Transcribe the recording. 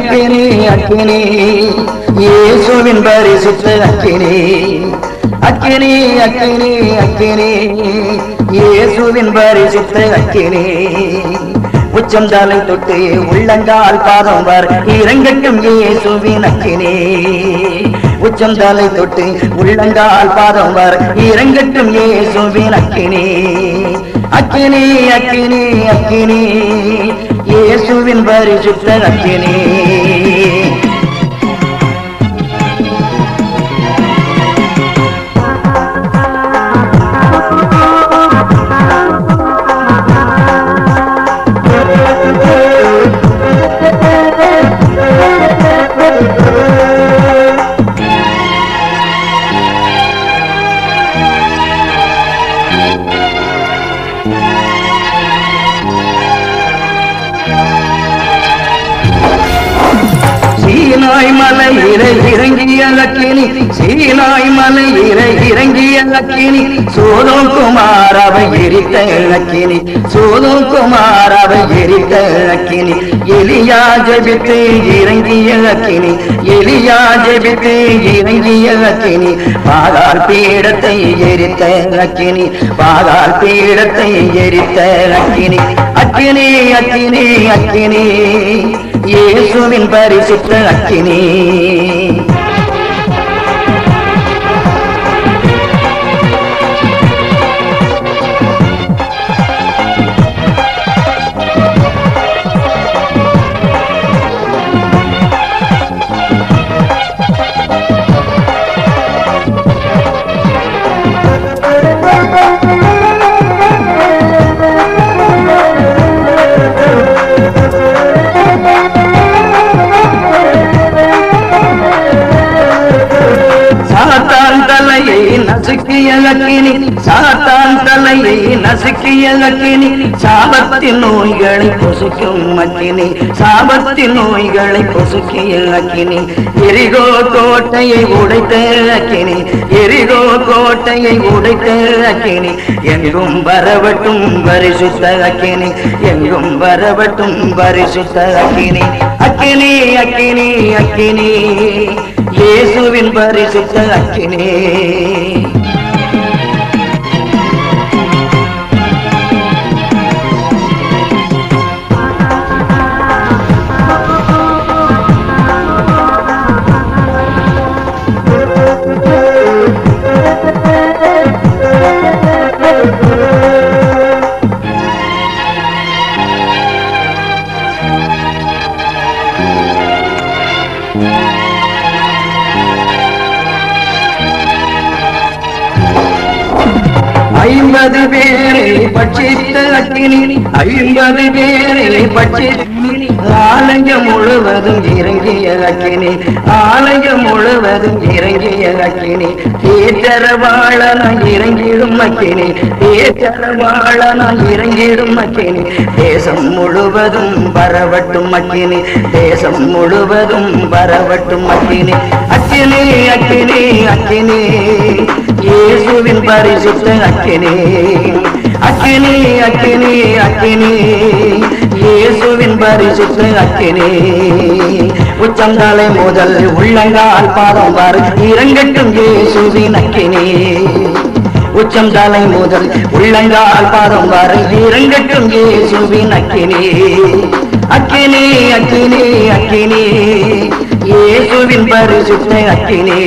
அக்கினி அக்கினி இயேசுவின் பரிசுத்த அக்கினி அக்கினி அக்கினி அக்கினி இயேசுவின் பரிசுத்த அக்கினி உச்சம் தலை தொட்டு உள்ளங்கால் பாதம் வர இறங்கட்டும் இயேசுவின் அக்கினி உச்சம் தலை தொட்டு உள்ளங்கால் பாதம் வர இறங்கட்டும் இயேசுவின் அக்கினி அக்கினி அக்கினி அக்கினி இயேசுவின் பரிசுத்த அக்கினி சீனாய் மலையிலே இறங்கிய அக்கினி சீனாய் மலையிலே இறங்கிய அக்கினி சோதோம் குமாரவை எரித்த அக்கினி சோதோம் குமாரவை எரித்த அக்கினி எலியா ஜெபித்து இறங்கிய அக்கினி எலியா ஜெபித்து இறங்கிய அக்கினி பாகால் பீடத்தை எரித்த அக்கினி பாகால் பீடத்தை எரித்த அக்கினி அக்கினி அக்கினி அக்கினி இயேசுவின் பரிசுத்த அக்கினி நசுக்கிய அக்கினி சாத்தான் தலையை நசுக்கிய அக்கினி சாபத்தின் நோய்களை பொசுக்கும் அக்கினி சாபத்தின் நோய்களை பொசுக்கிய அக்கினி எரிகோ கோட்டையை உடைத்த அக்கினி எரிகோ கோட்டையை உடைத்த அக்கினி எங்கும் வரவட்டும் பரிசுத்த அக்கினி எங்கும் வரவட்டும் பரிசுத்த அக்கினி அக்கினி அக்கினி அக்கினி இயேசுவின் பரிசுத்த அக்கினி ஐம்பது பேரை பட்சித்த அக்கினி ஐம்பது பேரை பட்சித்த ஆலயம் முழுவதும் இறங்கிய அக்கினி ஆலயம் முழுவதும் இறங்கிய அக்கினி தேற்றரவாளனாய் இறங்கிடும் அக்கினி தேற்றரவாளனாய் இறங்கிடும் அக்கினி தேசம் முழுவதும் வரவட்டும் அக்கினி தேசம் முழுவதும் வரவட்டும் அக்கினி அக்கினி அக்கினி அக்கினி இயேசுவின் பரிசுத்த அக்கினி அக்கினி அக்கினி அக்கினி இயேசுவின் பரிசுத்த அக்கினி உச்சம் தலை முதல் உள்ளங்கால் பாதம் வரை இறங்கட்டும் இயேசுவின் அக்கினி உச்சம் தலை முதல் உள்ளங்கால் பாதம் வரை இறங்கட்டும் இயேசுவின் அக்கினி அக்கினி அக்கினி அக்கினி இயேசுவின் பரிசுத்த அக்கினி